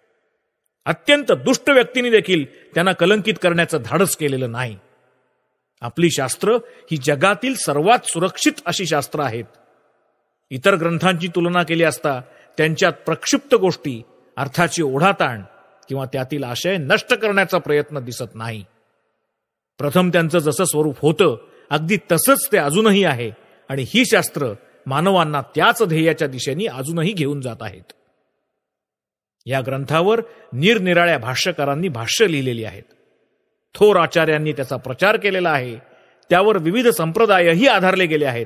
अत्यंत दुष्ट व्यक्तींनी देखील त्यांना कलंकित करण्याचं धाडस केलेलं नाही. आपली शास्त्र ही जगातील सर्वात सुरक्षित अशी शास्त्र आहेत. इतर ग्रंथांची तुलना केली असता त्यांच्यात प्रक्षिप्त गोष्टी, अर्थाची ओढाताण किंवा त्यातील आशय नष्ट करण्याचा प्रयत्न दिसत नाही. प्रथम त्यांचं जसं स्वरूप होतं अगदी तसंच ते अजूनही आहे आणि ही शास्त्र मानवांना त्याच ध्येयाच्या दिशेने अजूनही घेऊन जात आहेत. या ग्रंथावर निरनिराळ्या भाष्यकारांनी भाष्य लिहिलेली आहेत. थोर आचार्यांनी त्याचा प्रचार केलेला आहे. त्यावर विविध संप्रदायही आधारले गेले आहेत.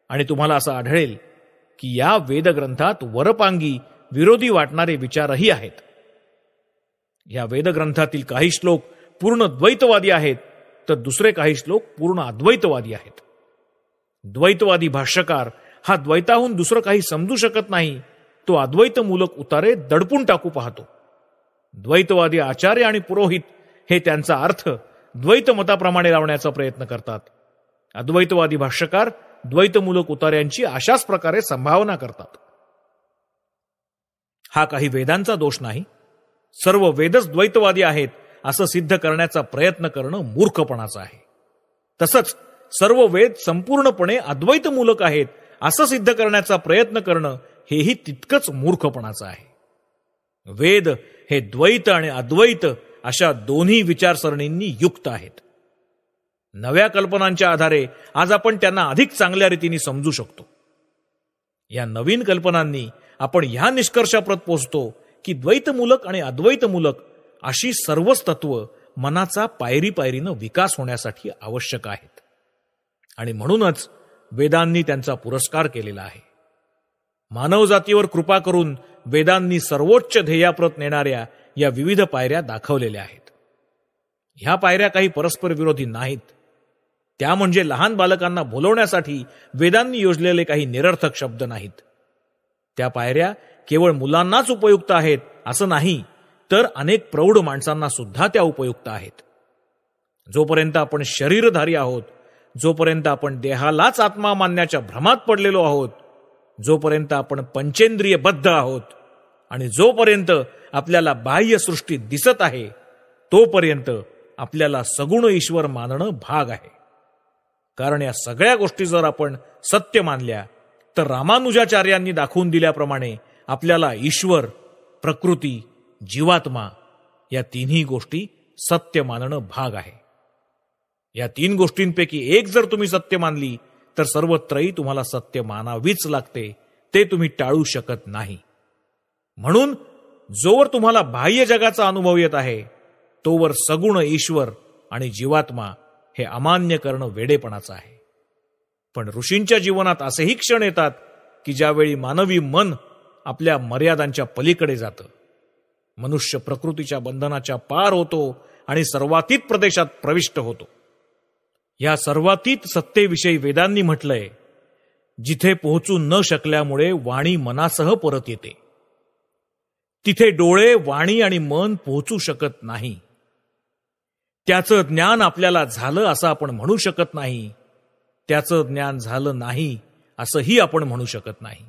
आणि तुम्हाला असं आढळेल की या वेदग्रंथात वरपांगी विरोधी वाटणारे विचारही आहेत. या वेदग्रंथातील काही श्लोक पूर्ण द्वैतवादी आहेत तर दुसरे काही श्लोक पूर्ण अद्वैतवादी आहेत. द्वैतवादी भाष्यकार हा द्वैताहून दुसरं काही समजू शकत नाही. तो अद्वैतमूलक उतारे दडपून टाकू पाहतो. द्वैतवादी आचार्य आणि पुरोहित हे त्यांचा अर्थ द्वैत मताप्रमाणे लावण्याचा प्रयत्न करतात. अद्वैतवादी भाष्यकार द्वैतमूलक उतार्यांची अशाच प्रकारे संभावना करतात. हा काही वेदांचा दोष नाही. सर्व वेदच द्वैतवादी आहेत असं सिद्ध करण्याचा प्रयत्न करणं मूर्खपणाचं आहे. तसंच सर्व वेद संपूर्णपणे अद्वैतमूलक आहेत असं सिद्ध करण्याचा प्रयत्न करणं हेही तितकंच मूर्खपणाचं आहे. वेद हे द्वैत आणि अद्वैत अशा दोन्ही विचारसरणींनी युक्त आहेत. नव्या कल्पनांच्या आधारे आज आपण त्यांना अधिक चांगल्या रीतीने समजू शकतो. या नवीन कल्पनांनी आपण ह्या निष्कर्षाप्रत पोहोचतो की द्वैतमूलक आणि अद्वैतमूलक अशी सर्वच तत्व मनाचा पायरी पायरीनं विकास होण्यासाठी आवश्यक आहेत. आणि म्हणूनच वेदांनी त्यांचा पुरस्कार केलेला आहे. मानवजातीवर कृपा करून वेदांनी सर्वोच्च ध्येयाप्रत नेणाऱ्या या विविध पायऱ्या दाखवलेल्या आहेत. ह्या पायऱ्या काही परस्पर विरोधी नाहीत. त्या म्हणजे लहान बालकांना भुलवण्यासाठी वेदांनी योजलेले काही निरर्थक शब्द नाहीत. त्या पायऱ्या केवळ मुलांनाच उपयुक्त आहेत असं नाही, तर अनेक प्रौढ माणसांना सुद्धा त्या उपयुक्त आहेत. जोपर्यंत आपण शरीरधारी आहोत, जोपर्यंत आपण देहालाच आत्मा मानण्याच्या भ्रमात पडलेलो आहोत, जोपर्यंत आपण पंचेंद्रियबद्ध आहोत आणि जोपर्यंत आपल्याला बाह्य सृष्टी दिसत आहे, तोपर्यंत आपल्याला सगुण ईश्वर मानणं भाग आहे. कारण या सगळ्या गोष्टी जर आपण सत्य मानल्या तर रामानुजाचार्यांनी दाखवून दिल्याप्रमाणे आपल्याला ईश्वर, प्रकृती, जीवात्मा या तिन्ही गोष्टी सत्य मानणं भाग आहे. या तीन गोष्टींपैकी एक जर तुम्ही सत्य मानली तर सर्व त्रयी तुम्हाला सत्य मानावीच लागते. ते तुम्ही टाळू शकत नाही. म्हणून जोवर तुम्हाला बाह्य जगाचा अनुभव येत आहे तोवर सगुण ईश्वर आणि जीवात्मा हे अमान्य करणं वेडेपणाचं आहे. पण ऋषींच्या जीवनात असेही क्षण येतात की ज्यावेळी मानवी मन आपल्या मर्यादांच्या पलीकडे जातं. मनुष्य प्रकृतीच्या बंधनाच्या पार होतो आणि सर्वातीत प्रदेशात प्रविष्ट होतो. या सर्वातीत सत्तेविषयी वेदांनी म्हटलंय, जिथे पोहोचू न शकल्यामुळे वाणी मनासह परत येते. तिथे डोळे, वाणी आणि मन पोहोचू शकत नाही. त्याचं ज्ञान आपल्याला झालं असं आपण म्हणू शकत नाही. त्याचं ज्ञान झालं नाही असंही आपण म्हणू शकत नाही.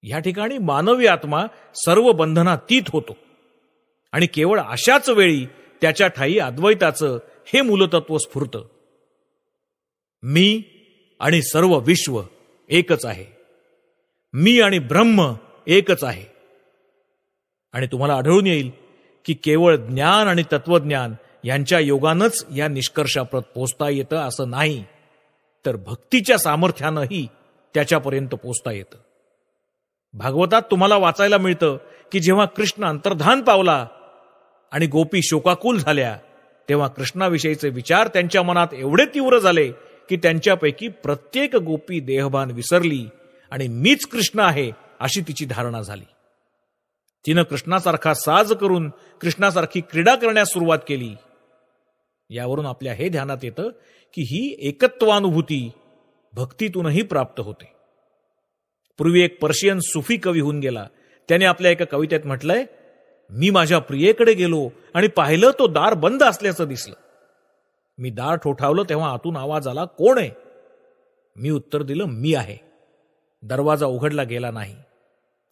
या ठिकाणी मानवी आत्मा सर्व बंधनातीत होतो आणि केवळ अशाच वेळी त्याच्या ठायी अद्वैताचं हे मूलतत्व स्फुरतं. मी आणि सर्व विश्व एकच आहे. मी आणि ब्रह्म एकच आहे. आणि तुम्हाला आढळून येईल की केवळ ज्ञान आणि तत्वज्ञान यांच्या योगानंच या निष्कर्षाप्रत पोचता येतं असं नाही, तर भक्तीच्या सामर्थ्यानंही त्याच्यापर्यंत पोचता येतं. भागवतात तुम्हाला वाचायला मिळतं की जेव्हा कृष्ण अंतर्धान पावला आणि गोपी शोकाकुल झाल्या, तेव्हा कृष्णाविषयीचे विचार त्यांच्या मनात एवढे तीव्र झाले की त्यांच्यापैकी प्रत्येक गोपी देहभान विसरली आणि मीच कृष्ण आहे अशी तिची धारणा झाली. तिनं कृष्णासारखा साज करून कृष्णासारखी क्रीडा करण्यास सुरुवात केली. यावरून आपल्या हे ध्यानात येतं की ही एकत्वानुभूती भक्तीतूनही प्राप्त होते. पूर्वी एक पर्शियन सुफी कवी होऊन गेला. त्याने आपल्या एका कवितेत म्हटलंय, मी माझ्या प्रियेकडे गेलो आणि पाहिलं तो दार बंद असल्याचं दिसलं. मी दार ठोठावलं तेव्हा आतून आवाज आला, कोण आहे? मी उत्तर दिलं, मी आहे. दरवाजा उघडला गेला नाही.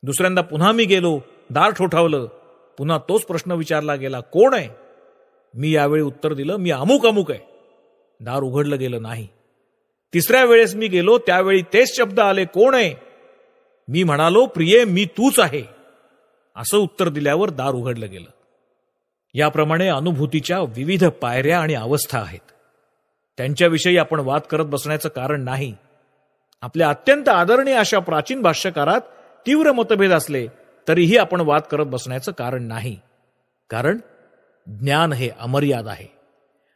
दुसऱ्यांदा पुन्हा मी गेलो, दार ठोठावलं, पुन्हा तोच प्रश्न विचारला गेला, कोण आहे? मी यावेळी उत्तर दिलं, मी अमुक अमुक आहे. दार उघडलं गेलं नाही. तिसऱ्या वेळेस मी गेलो, त्यावेळी तेच शब्द आले, कोण आहे? मी म्हणालो, प्रिये मी तूच आहे. असं उत्तर दिल्यावर दार उघडलं गेलं. याप्रमाणे अनुभूतीच्या विविध पायऱ्या आणि अवस्था आहेत. त्यांच्याविषयी आपण वाद करत बसण्याचं कारण नाही. आपल्या अत्यंत आदरणीय अशा प्राचीन भाष्यकारात तीव्र मतभेद असले तरीही आपण वाद करत बसण्याचं कारण नाही. कारण ज्ञान हे अमर्याद आहे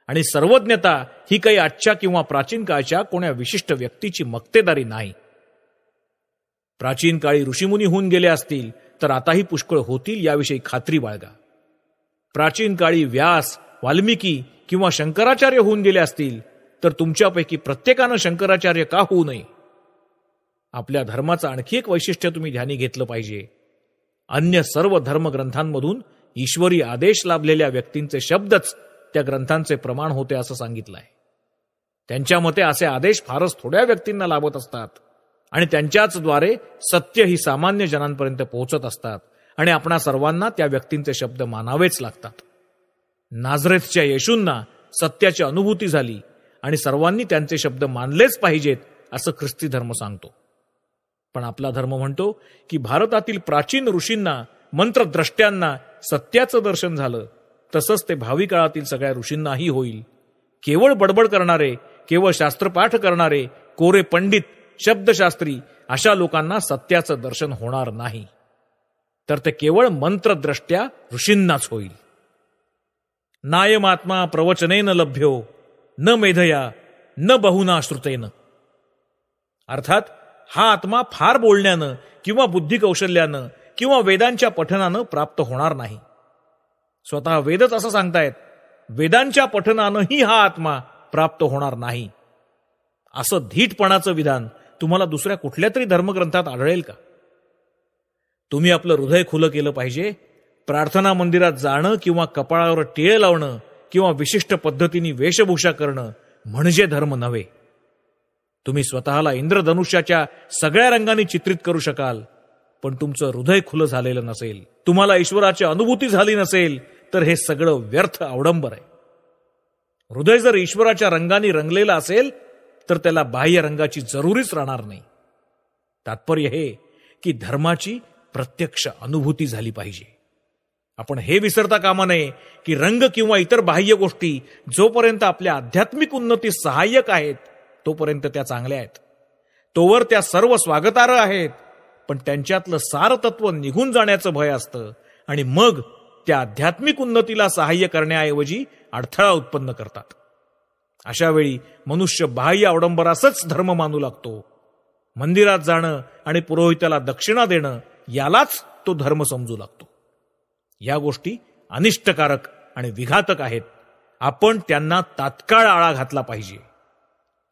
आणि सर्वज्ञता ही काही आजच्या किंवा प्राचीन काळच्या कोण्या विशिष्ट व्यक्तीची मक्तेदारी नाही. प्राचीन काळी ऋषीमुनी होऊन गेले असतील तर आताही पुष्कळ होतील याविषयी खात्री बाळगा. प्राचीन काळी व्यास, वाल्मिकी किंवा शंकराचार्य होऊन गेले असतील तर तुमच्यापैकी प्रत्येकानं शंकराचार्य का होऊ नये? आपल्या धर्माचं आणखी एक वैशिष्ट्य तुम्ही ध्यानी घेतलं पाहिजे. अन्य सर्व धर्मग्रंथांमधून ईश्वरी आदेश लाभलेल्या व्यक्तींचे शब्दच त्या ग्रंथांचे प्रमाण होते असं सांगितलं आहे. त्यांच्या मते असे आदेश फारच थोड्या व्यक्तींना लाभत असतात आणि त्यांच्याचद्वारे सत्य ही सामान्य जनांपर्यंत पोहोचत असतात आणि आपणा सर्वांना त्या व्यक्तींचे शब्द मानावेच लागतात. नाझरेथच्या येशूंना सत्याची अनुभूती झाली आणि सर्वांनी त्यांचे शब्द मानलेच पाहिजेत असं ख्रिस्ती धर्म सांगतो. पण आपला धर्म म्हणतो की भारतातील प्राचीन ऋषींना, मंत्रद्रष्ट्यांना सत्याचं दर्शन झालं, तसंच ते भावी काळातील सगळ्या ऋषींनाही होईल. केवळ बडबड करणारे, केवळ शास्त्रपाठ करणारे, कोरे पंडित, शब्दशास्त्री अशा लोकांना सत्याचं दर्शन होणार नाही, तर ते केवळ मंत्रद्रष्ट्या ऋषींनाच होईल. नायमात्मा प्रवचनेन लभ्यो न मेधया न बहुना श्रुतेन. अर्थात हा आत्मा फार बोलण्यानं किंवा बुद्धी कौशल्यानं किंवा वेदांच्या पठनानं प्राप्त होणार नाही. स्वतः वेदच असं सांगतायत, वेदांच्या पठनानंही हा आत्मा प्राप्त होणार नाही. असं धीटपणाचं विधान तुम्हाला दुसऱ्या कुठल्या तरी धर्मग्रंथात आढळेल का? तुम्ही आपलं हृदय खुलं केलं पाहिजे. प्रार्थना मंदिरात जाणं किंवा कपाळावर टिळे लावणं किंवा विशिष्ट पद्धतीने वेशभूषा करणं म्हणजे धर्म नव्हे. तुम्ही स्वतःला इंद्रधनुष्याच्या सगळ्या रंगांनी चित्रित करू शकाल, पण तुमचं हृदय खुलं झालेलं नसेल, तुम्हाला ईश्वराची अनुभूती झाली नसेल, तर हे सगळं व्यर्थ अवडंबर आहे. हृदय जर ईश्वराच्या रंगांनी रंगलेलं असेल तर त्याला बाह्य रंगाची जरुरीच राहणार नाही. तात्पर्य हे की धर्माची प्रत्यक्ष अनुभूती झाली पाहिजे. आपण हे विसरता कामा नये की रंग किंवा इतर बाह्य गोष्टी जोपर्यंत आपल्या आध्यात्मिक उन्नतीस सहाय्यक आहेत तोपर्यंत त्या चांगल्या आहेत, तोवर त्या सर्व स्वागतार्ह आहेत. पण त्यांच्यातलं सारतत्व निघून जाण्याचं भय असतं आणि मग त्या आध्यात्मिक उन्नतीला सहाय्य करण्याऐवजी अडथळा उत्पन्न करतात. अशा वेळी मनुष्य बाह्य अवडंबरासच धर्म मानू लागतो. मंदिरात जाणं आणि पुरोहिताला दक्षिणा देणं यालाच तो धर्म समजू लागतो. या गोष्टी अनिष्टकारक आणि विघातक आहेत. आपण त्यांना तात्काळ आळा घातला पाहिजे.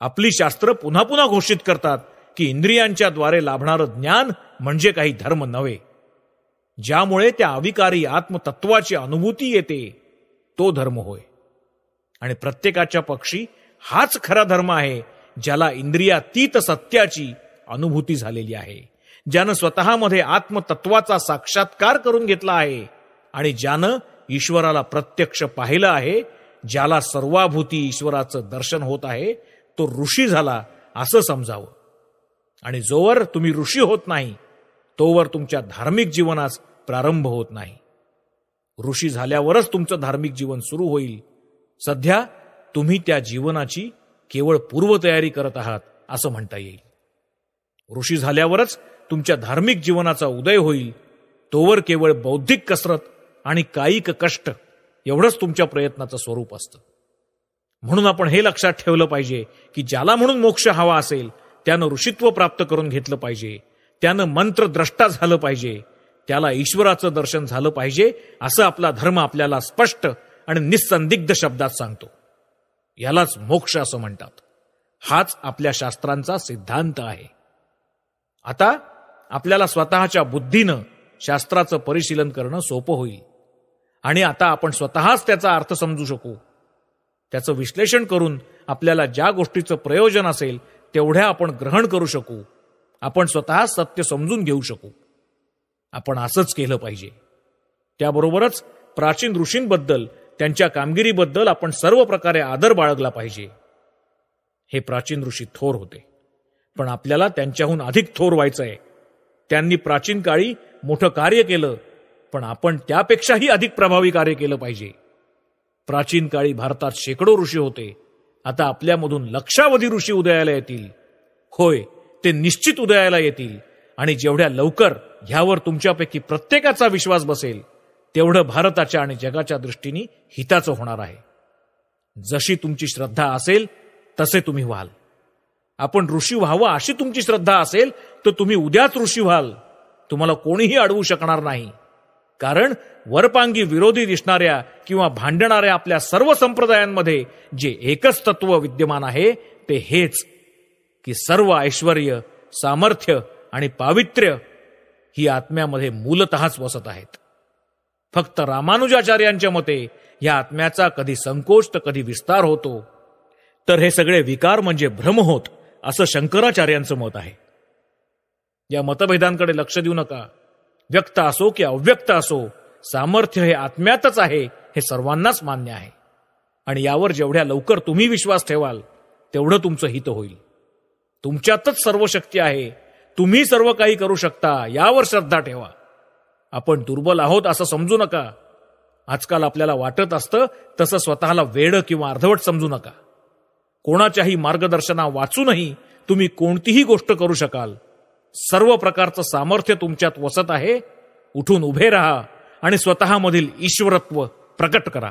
आपली शास्त्र पुन्हा पुन्हा घोषित करतात की इंद्रियांच्या द्वारे लाभणारं ज्ञान म्हणजे काही धर्म नव्हे. ज्यामुळे त्या अविकारी आत्मतत्वाची अनुभूती येते तो धर्म होय. आणि प्रत्येकाच्या पक्षी हाच खरा धर्म आहे ज्याला इंद्रियातीत सत्याची अनुभूती झालेली आहे, ज्यानं स्वतःमध्ये आत्मतत्वाचा साक्षात्कार करून घेतला आहे आणि ज्यानं ईश्वराला प्रत्यक्ष पाहिलं आहे. ज्याला सर्वाभूती ईश्वराचं दर्शन होत आहे तो ऋषी झाला असं समजावं. आणि जोवर तुम्ही ऋषी होत नाही तोवर तुमच्या धार्मिक जीवनास प्रारंभ होत नाही. ऋषी झाल्यावरच तुमचं धार्मिक जीवन सुरू होईल. सध्या तुम्ही त्या जीवनाची केवळ पूर्वतयारी करत आहात असं म्हणता येईल. ऋषी झाल्यावरच तुमच्या धार्मिक जीवनाचा उदय होईल. तोवर केवळ बौद्धिक कसरत आणि कायिक कष्ट एवढंच तुमच्या प्रयत्नाचं स्वरूप असतं. म्हणून आपण हे लक्षात ठेवलं पाहिजे की ज्याला म्हणून मोक्ष हवा असेल त्यानं ऋषित्व प्राप्त करून घेतलं पाहिजे, त्यानं मंत्रद्रष्टा झालं पाहिजे, त्याला ईश्वराचं दर्शन झालं पाहिजे, असं आपला धर्म आपल्याला स्पष्ट आणि निस्संदिग्ध शब्दात सांगतो. यालाच मोक्ष असं म्हणतात. हाच आपल्या शास्त्रांचा सिद्धांत आहे. आता आपल्याला स्वतःच्या बुद्धीनं शास्त्राचं परिशीलन करणं सोपं होईल आणि आता आपण स्वतःच त्याचा अर्थ समजू शकू. त्याचं विश्लेषण करून आपल्याला ज्या गोष्टीचं प्रयोजन असेल तेवढ्या आपण ग्रहण करू शकू. आपण स्वतः सत्य समजून घेऊ शकू. आपण असंच केलं पाहिजे. त्याबरोबरच प्राचीन ऋषींबद्दल, त्यांच्या कामगिरीबद्दल आपण सर्व प्रकारे आदर बाळगला पाहिजे. हे प्राचीन ऋषी थोर होते, पण आपल्याला त्यांच्याहून अधिक थोर व्हायचंय. त्यांनी प्राचीन काळी मोठं कार्य केलं, पण आपण त्यापेक्षाही अधिक प्रभावी कार्य केलं पाहिजे. प्राचीन काळी भारतात शेकडो ऋषी होते. आता आपल्यामधून लक्षावधी ऋषी उदयाला येतील. होय, ते निश्चित उदयाला येतील. आणि जेवढ्या लवकर ह्यावर तुमच्यापैकी प्रत्येकाचा विश्वास बसेल तेवढं भारताच्या आणि जगाच्या दृष्टीने हिताचं होणार आहे. जशी तुमची श्रद्धा असेल तसे तुम्ही व्हाल. आपण ऋषी व्हावं अशी तुमची श्रद्धा असेल तर तुम्ही उद्याच ऋषी व्हाल. तुम्हाला कोणीही अडवू शकणार नाही. कारण वरपांगी विरोधी दिसणाऱ्या किंवा भांडणाऱ्या आपल्या सर्व संप्रदायांमध्ये जे एकच तत्व विद्यमान आहे ते हेच की सर्व ऐश्वर्य, सामर्थ्य आणि पावित्र्य ही आत्म्यामध्ये मूलतःच वसत आहेत. फक्त रामानुजाचार्यांच्या मते या आत्म्याचा कधी संकोच तर कधी विस्तार होतो. तर हे सगळे विकार म्हणजे भ्रम होत असं शंकराचार्यांचं मत आहे. या मतभेदांकडे लक्ष देऊ नका. व्यक्त असो की अव्यक्त असो, सामर्थ्य हे आत्म्यातच आहे हे सर्वांनाच मान्य आहे. आणि यावर जेवढ्या लवकर तुम्ही विश्वास ठेवाल तेवढं तुमचं हित होईल. तुमच्यातच सर्व शक्ती आहे. तुम्ही सर्व काही करू शकता, यावर श्रद्धा ठेवा. आपण दुर्बल आहोत असं समजू नका. आजकाल आपल्याला वाटत असतं तसं स्वतःला वेडं किंवा अर्धवट समजू नका. कोणाच्याही मार्गदर्शना वाचूनही तुम्ही कोणतीही गोष्ट करू शकाल. सर्व प्रकारचं सामर्थ्य तुमच्यात वसत आहे. उठून उभे राहा आणि स्वतःमधील ईश्वरत्व प्रकट करा.